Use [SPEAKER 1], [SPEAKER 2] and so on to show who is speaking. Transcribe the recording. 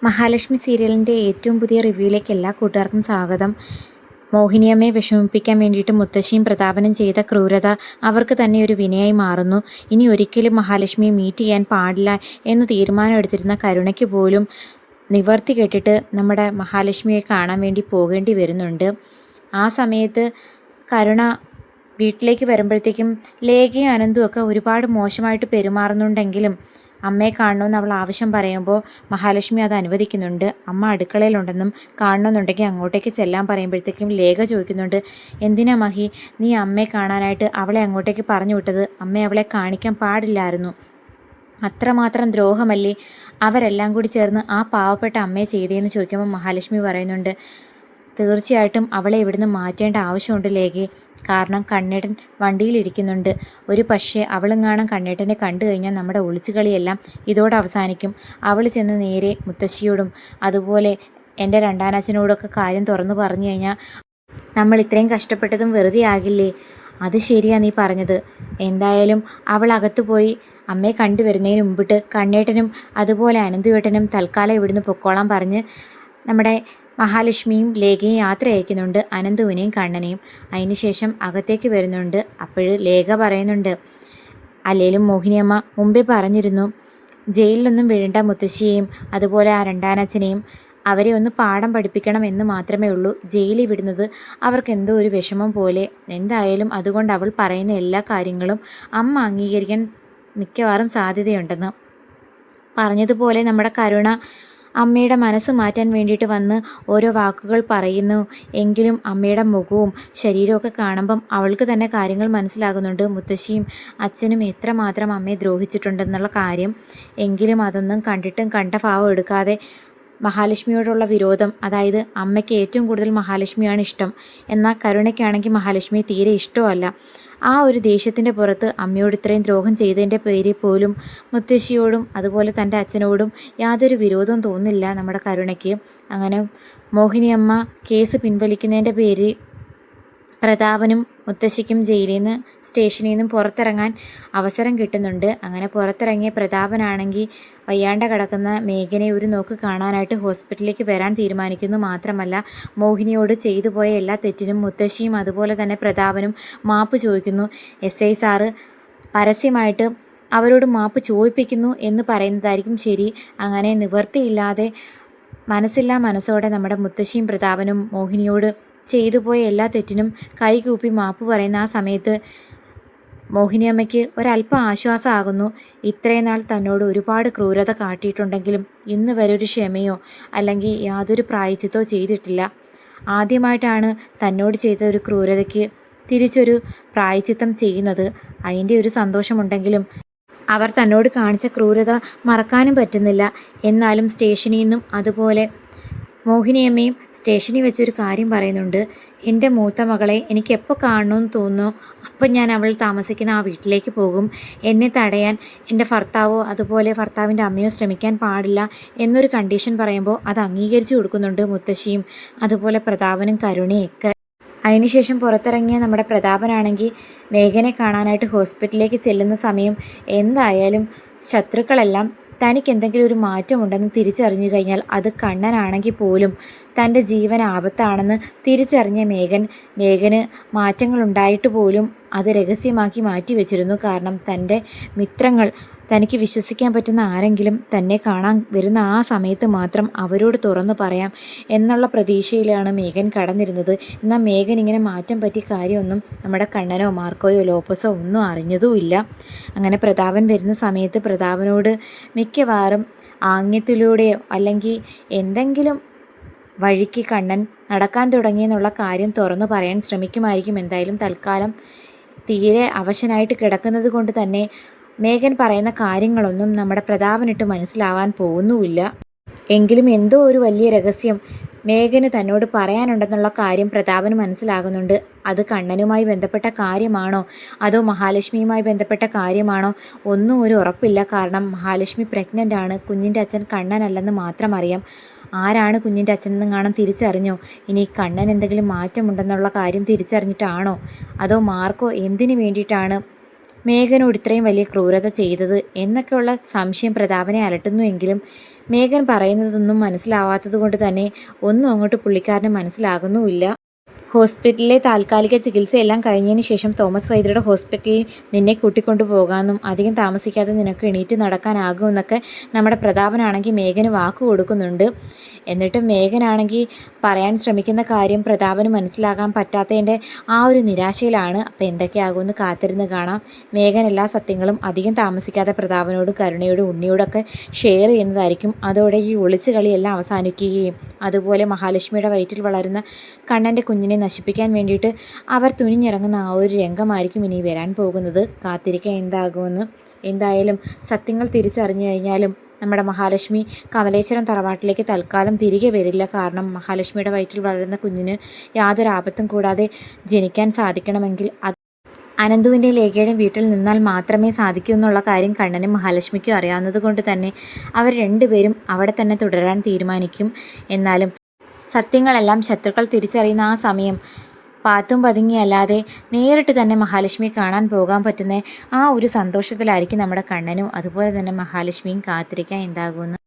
[SPEAKER 1] മഹാലക്ഷ്മി സീരിയലിൻ്റെ ഏറ്റവും പുതിയ റിവ്യൂയിലേക്ക് എല്ലാ കൂട്ടുകാർക്കും സ്വാഗതം. മോഹിനിയമ്മയെ വിഷമിപ്പിക്കാൻ വേണ്ടിയിട്ട് മുത്തശ്ശിയും പ്രതാപനും ചെയ്ത ക്രൂരത അവർക്ക് തന്നെ ഒരു വിനയായി മാറുന്നു. ഇനി ഒരിക്കലും മഹാലക്ഷ്മിയെ മീറ്റ് ചെയ്യാൻ പാടില്ല എന്ന് തീരുമാനമെടുത്തിരുന്ന കരുണയ്ക്ക് പോലും നിവർത്തി കെട്ടിട്ട് നമ്മുടെ മഹാലക്ഷ്മിയെ കാണാൻ വേണ്ടി പോകേണ്ടി വരുന്നുണ്ട്. ആ സമയത്ത് കരുണ വീട്ടിലേക്ക് വരുമ്പോഴത്തേക്കും ലേഖയും അനന്തും ഒക്കെ ഒരുപാട് മോശമായിട്ട് പെരുമാറുന്നുണ്ടെങ്കിലും അമ്മയെ കാണണമെന്ന് അവൾ ആവശ്യം പറയുമ്പോൾ മഹാലക്ഷ്മി അത് അനുവദിക്കുന്നുണ്ട്. അമ്മ അടുക്കളയിലുണ്ടെന്നും കാണണമെന്നുണ്ടെങ്കിൽ അങ്ങോട്ടേക്ക് ചെല്ലാൻ പറയുമ്പോഴത്തേക്കും ലേഖ ചോദിക്കുന്നുണ്ട്, എന്തിനാ മഹി നീ അമ്മയെ കാണാനായിട്ട് അവളെ അങ്ങോട്ടേക്ക് പറഞ്ഞു വിട്ടത്? അമ്മയെ അവളെ കാണിക്കാൻ പാടില്ലായിരുന്നു. അത്രമാത്രം ദ്രോഹമല്ലേ അവരെല്ലാം കൂടി ചേർന്ന് ആ പാവപ്പെട്ട അമ്മയെ ചെയ്തതെന്ന് ചോദിക്കുമ്പോൾ മഹാലക്ഷ്മി പറയുന്നുണ്ട്, തീർച്ചയായിട്ടും അവളെ ഇവിടുന്ന് മാറ്റേണ്ട ആവശ്യമുണ്ട് ലേഖയെ. കാരണം കണ്ണേട്ടൻ വണ്ടിയിലിരിക്കുന്നുണ്ട്. ഒരു പക്ഷേ അവളെങ്ങാനും കണ്ണേട്ടനെ കണ്ടു കഴിഞ്ഞാൽ നമ്മുടെ ഒളിച്ചുകളിയെല്ലാം ഇതോടെ അവസാനിക്കും. അവൾ ചെന്ന് നേരെ മുത്തശ്ശിയോടും അതുപോലെ എൻ്റെ രണ്ടാനച്ഛനോടൊക്കെ കാര്യം തുറന്നു പറഞ്ഞു കഴിഞ്ഞാൽ നമ്മൾ ഇത്രയും കഷ്ടപ്പെട്ടതും വെറുതെ ആകില്ലേ? അത് ശരിയാ നീ പറഞ്ഞത്. എന്തായാലും അവൾ അകത്ത് പോയി അമ്മയെ കണ്ടുവരുന്നതിന് മുമ്പിട്ട് കണ്ണേട്ടനും അതുപോലെ അനന്തുവേട്ടനും തൽക്കാലം ഇവിടുന്ന് പൊക്കോളാൻ പറഞ്ഞ് നമ്മുടെ മഹാലക്ഷ്മിയും ലേഖയും യാത്ര അയക്കുന്നുണ്ട്, അനന്തുവിനെയും കണ്ണനെയും. അതിനുശേഷം അകത്തേക്ക് വരുന്നുണ്ട്. അപ്പോൾ ലേഖ പറയുന്നുണ്ട്, അല്ലേലും മോഹിനിയമ്മ മുമ്പേ പറഞ്ഞിരുന്നു ജയിലിലൊന്നും വീഴേണ്ട മുത്തശ്ശിയെയും അതുപോലെ ആ രണ്ടാനച്ഛനെയും അവരെ ഒന്ന് പാഠം പഠിപ്പിക്കണം എന്ന് മാത്രമേ ഉള്ളൂ. ജയിലിൽ വിടുന്നത് അവർക്ക് എന്തോ ഒരു വിഷമം പോലെ. എന്തായാലും അതുകൊണ്ട് അവൾ പറയുന്ന എല്ലാ കാര്യങ്ങളും അമ്മ അംഗീകരിക്കാൻ മിക്കവാറും സാധ്യതയുണ്ടെന്ന് പറഞ്ഞതുപോലെ നമ്മുടെ കരുണ അമ്മയുടെ മനസ്സ് മാറ്റാൻ വേണ്ടിയിട്ട് വന്ന് ഓരോ വാക്കുകൾ പറയുന്നു. എങ്കിലും അമ്മയുടെ മുഖവും ശരീരമൊക്കെ കാണുമ്പം അവൾക്ക് തന്നെ കാര്യങ്ങൾ മനസ്സിലാകുന്നുണ്ട്, മുത്തശ്ശിയും അച്ഛനും എത്രമാത്രം അമ്മയെ ദ്രോഹിച്ചിട്ടുണ്ടെന്നുള്ള കാര്യം. എങ്കിലും അതൊന്നും കണ്ടിട്ടും കണ്ട ഭാവം എടുക്കാതെ മഹാലക്ഷ്മിയോടുള്ള വിരോധം, അതായത് അമ്മയ്ക്ക് ഏറ്റവും കൂടുതൽ മഹാലക്ഷ്മിയാണ് ഇഷ്ടം, എന്നാൽ കരുണയ്ക്കാണെങ്കിൽ മഹാലക്ഷ്മിയെ തീരെ ഇഷ്ടമല്ല. ആ ഒരു ദേഷ്യത്തിൻ്റെ പുറത്ത് അമ്മയോട് ഇത്രയും ദ്രോഹം ചെയ്തതിൻ്റെ പേരിൽ പോലും മുത്തശ്ശിയോടും അതുപോലെ തൻ്റെ അച്ഛനോടും യാതൊരു വിരോധവും തോന്നില്ല നമ്മുടെ കരുണയ്ക്ക്. അങ്ങനെ മോഹിനിയമ്മ കേസ് പിൻവലിക്കുന്നതിൻ്റെ പേരിൽ പ്രതാപനും മുത്തശ്ശിക്കും ജയിലിൽ നിന്ന് സ്റ്റേഷനിൽ നിന്നും പുറത്തിറങ്ങാൻ അവസരം കിട്ടുന്നുണ്ട്. അങ്ങനെ പുറത്തിറങ്ങിയ പ്രതാപനാണെങ്കിൽ വയ്യാണ്ട കിടക്കുന്ന മേഘനെ ഒരു നോക്ക് കാണാനായിട്ട് ഹോസ്പിറ്റലിലേക്ക് വരാൻ തീരുമാനിക്കുന്നു. മാത്രമല്ല മോഹിനിയോട് ചെയ്തു പോയ എല്ലാ തെറ്റിനും മുത്തശ്ശിയും അതുപോലെ തന്നെ പ്രതാപനും മാപ്പ് ചോദിക്കുന്നു. SI സാറ് പരസ്യമായിട്ട് അവരോട് മാപ്പ് ചോദിപ്പിക്കുന്നു എന്ന് പറയുന്നതായിരിക്കും ശരി. അങ്ങനെ നിവൃത്തിയില്ലാതെ മനസ്സില്ലാ മനസ്സോടെ നമ്മുടെ മുത്തശ്ശിയും പ്രതാപനും മോഹിനിയോട് ചെയ്തു പോയ എല്ലാ തെറ്റിനും കൈകൂപ്പി മാപ്പ് പറയുന്ന ആ സമയത്ത് മോഹിനിയമ്മയ്ക്ക് ഒരല്പം ആശ്വാസമാകുന്നു. ഇത്രയും നാൾ തന്നോട് ഒരുപാട് ക്രൂരത കാട്ടിയിട്ടുണ്ടെങ്കിലും ഇന്ന് വരെ ഒരു ക്ഷമയോ അല്ലെങ്കിൽ യാതൊരു പ്രായച്ചിത്തോ ചെയ്തിട്ടില്ല. ആദ്യമായിട്ടാണ് തന്നോട് ചെയ്ത ഒരു ക്രൂരതയ്ക്ക് തിരിച്ചൊരു പ്രായച്ചിത്തം ചെയ്യുന്നത്. അതിൻ്റെ ഒരു സന്തോഷമുണ്ടെങ്കിലും അവർ തന്നോട് കാണിച്ച ക്രൂരത മറക്കാനും പറ്റുന്നില്ല. എന്നാലും സ്റ്റേഷനിൽ നിന്നും അതുപോലെ മോഹിനിയമ്മയും സ്റ്റേഷനിൽ വെച്ചൊരു കാര്യം പറയുന്നുണ്ട്, എൻ്റെ മൂത്ത മകളെ എനിക്ക് എപ്പോൾ കാണണമെന്ന് തോന്നുന്നോ അപ്പം ഞാൻ അവൾ താമസിക്കുന്ന ആ വീട്ടിലേക്ക് പോകും. എന്നെ തടയാൻ എൻ്റെ ഭർത്താവോ അതുപോലെ ഭർത്താവിൻ്റെ അമ്മയോ ശ്രമിക്കാൻ പാടില്ല എന്നൊരു കണ്ടീഷൻ പറയുമ്പോൾ അത് അംഗീകരിച്ചു കൊടുക്കുന്നുണ്ട് മുത്തശ്ശിയും അതുപോലെ പ്രതാപനും കരുണയൊക്കെ. അതിനുശേഷം പുറത്തിറങ്ങിയ നമ്മുടെ പ്രതാപനാണെങ്കിൽ മേഘനെ കാണാനായിട്ട് ഹോസ്പിറ്റലിലേക്ക് ചെല്ലുന്ന സമയം എന്തായാലും ശത്രുക്കളെല്ലാം തനിക്ക് എന്തെങ്കിലും ഒരു മാറ്റമുണ്ടെന്ന് തിരിച്ചറിഞ്ഞു കഴിഞ്ഞാൽ അത് കണ്ണനാണെങ്കിൽ പോലും തൻ്റെ ജീവൻ ആപത്താണെന്ന് തിരിച്ചറിഞ്ഞ മേഘന് മാറ്റങ്ങളുണ്ടായിട്ട് പോലും അത് രഹസ്യമാക്കി മാറ്റി വെച്ചിരുന്നു. കാരണം തൻ്റെ മിത്രങ്ങൾ തനിക്ക് വിശ്വസിക്കാൻ പറ്റുന്ന ആരെങ്കിലും തന്നെ കാണാൻ വരുന്ന ആ സമയത്ത് മാത്രം അവരോട് തുറന്നു പറയാം എന്നുള്ള പ്രതീക്ഷയിലാണ് മേഘൻ കടന്നിരുന്നത്. എന്നാൽ മേഘൻ ഇങ്ങനെ മാറ്റം പറ്റിയ കാര്യമൊന്നും നമ്മുടെ കണ്ണനോ മാർക്കോയോ ലോപ്പസോ ഒന്നും അറിഞ്ഞതുമില്ല. അങ്ങനെ പ്രതാപൻ വരുന്ന സമയത്ത് പ്രതാപനോട് മിക്കവാറും ആംഗ്യത്തിലൂടെയോ അല്ലെങ്കിൽ എന്തെങ്കിലും വഴിക്ക് കണ്ണൻ നടക്കാൻ തുടങ്ങിയെന്നുള്ള കാര്യം തുറന്നു പറയാൻ ശ്രമിക്കുമായിരിക്കും. എന്തായാലും തൽക്കാലം തീരെ അവശനായിട്ട് കിടക്കുന്നത് കൊണ്ട് തന്നെ മേഘൻ പറയുന്ന കാര്യങ്ങളൊന്നും നമ്മുടെ പ്രതാപനിട്ട് മനസ്സിലാവാൻ പോകുന്നുമില്ല. എങ്കിലും എന്തോ ഒരു വലിയ രഹസ്യം മേഘന് തന്നോട് പറയാനുണ്ടെന്നുള്ള കാര്യം പ്രതാപന് മനസ്സിലാകുന്നുണ്ട്. അത് കണ്ണനുമായി ബന്ധപ്പെട്ട കാര്യമാണോ അതോ മഹാലക്ഷ്മിയുമായി ബന്ധപ്പെട്ട കാര്യമാണോ ഒന്നും ഒരു ഉറപ്പില്ല. കാരണം മഹാലക്ഷ്മി പ്രഗ്നൻ്റ് ആണ്. കുഞ്ഞിൻ്റെ അച്ഛൻ കണ്ണനല്ലെന്ന് മാത്രം അറിയാം. ആരാണ് കുഞ്ഞിൻ്റെ അച്ഛനെന്നും കാണാൻ തിരിച്ചറിഞ്ഞോ? ഇനി കണ്ണൻ എന്തെങ്കിലും മാറ്റമുണ്ടെന്നുള്ള കാര്യം തിരിച്ചറിഞ്ഞിട്ടാണോ അതോ മാർക്കോ എന്തിനു വേണ്ടിയിട്ടാണ് മേഘനോട് ഇത്രയും വലിയ ക്രൂരത ചെയ്തത് എന്നൊക്കെയുള്ള സംശയം പ്രതാപനെ അലട്ടുന്നുവെങ്കിലും മേഘൻ പറയുന്നതൊന്നും മനസ്സിലാവാത്തത് കൊണ്ട് തന്നെ ഒന്നും അങ്ങോട്ട് പുള്ളിക്കാരന് മനസ്സിലാകുന്നുമില്ല. ഹോസ്പിറ്റലിലെ താൽക്കാലിക ചികിത്സയെല്ലാം കഴിഞ്ഞതിന് ശേഷം തോമസ് വൈദ്യരുടെ ഹോസ്പിറ്റലിൽ നിന്നെ കൂട്ടിക്കൊണ്ടു പോകാമെന്നും അധികം താമസിക്കാതെ നിനക്ക് എണീറ്റ് നടക്കാനാകുമെന്നൊക്കെ നമ്മുടെ പ്രതാപനാണെങ്കിൽ മേഘന് വാക്ക് കൊടുക്കുന്നുണ്ട്. എന്നിട്ടും മേഘനാണെങ്കിൽ പറയാൻ ശ്രമിക്കുന്ന കാര്യം പ്രതാപന് മനസ്സിലാകാൻ പറ്റാത്തതിൻ്റെ ആ ഒരു നിരാശയിലാണ്. അപ്പോൾ എന്തൊക്കെയാകുമെന്ന് കാത്തിരുന്ന് കാണാം. മേഘൻ എല്ലാ സത്യങ്ങളും അധികം താമസിക്കാതെ പ്രതാപനോടും കരുണയോടും ഉണ്ണിയോടൊക്കെ ഷെയർ ചെയ്യുന്നതായിരിക്കും. അതോടെ ഈ ഒളിച്ചു കളിയെല്ലാം അവസാനിക്കുകയും അതുപോലെ മഹാലക്ഷ്മിയുടെ വയറ്റിൽ വളരുന്ന കണ്ണൻ്റെ കുഞ്ഞിനെ നശിപ്പിക്കാൻ വേണ്ടിയിട്ട് അവർ തുനിഞ്ഞിറങ്ങുന്ന ആ ഒരു രംഗമായിരിക്കും ഇനി വരാൻ പോകുന്നത്. കാത്തിരിക്കാൻ എന്താകുമെന്ന്. എന്തായാലും സത്യങ്ങൾ തിരിച്ചറിഞ്ഞു കഴിഞ്ഞാലും നമ്മുടെ മഹാലക്ഷ്മി കമലേശ്വരം തറവാട്ടിലേക്ക് തൽക്കാലം തിരികെ വരില്ല. കാരണം മഹാലക്ഷ്മിയുടെ വയറ്റിൽ വളരുന്ന കുഞ്ഞിന് യാതൊരു ആപത്തും കൂടാതെ ജനിക്കാൻ സാധിക്കണമെങ്കിൽ അനന്തുവിൻ്റെ ലേഖയുടെയും വീട്ടിൽ നിന്നാൽ മാത്രമേ സാധിക്കൂ എന്നുള്ള കാര്യം കണ്ണനും മഹാലക്ഷ്മിക്കും അറിയാവുന്നത് കൊണ്ട് തന്നെ അവർ രണ്ടുപേരും അവിടെ തന്നെ തുടരാൻ തീരുമാനിക്കും. എന്നാലും സത്യങ്ങളെല്ലാം ശത്രുക്കൾ തിരിച്ചറിയുന്ന ആ സമയം പാത്തും പതുങ്ങിയല്ലാതെ നേരിട്ട് തന്നെ മഹാലക്ഷ്മിയെ കാണാൻ പോകാൻ പറ്റുന്ന ആ ഒരു സന്തോഷത്തിലായിരിക്കും നമ്മുടെ കണ്ണനും അതുപോലെ തന്നെ മഹാലക്ഷ്മിയും കാത്തിരിക്കാൻ എന്താകുമെന്ന്.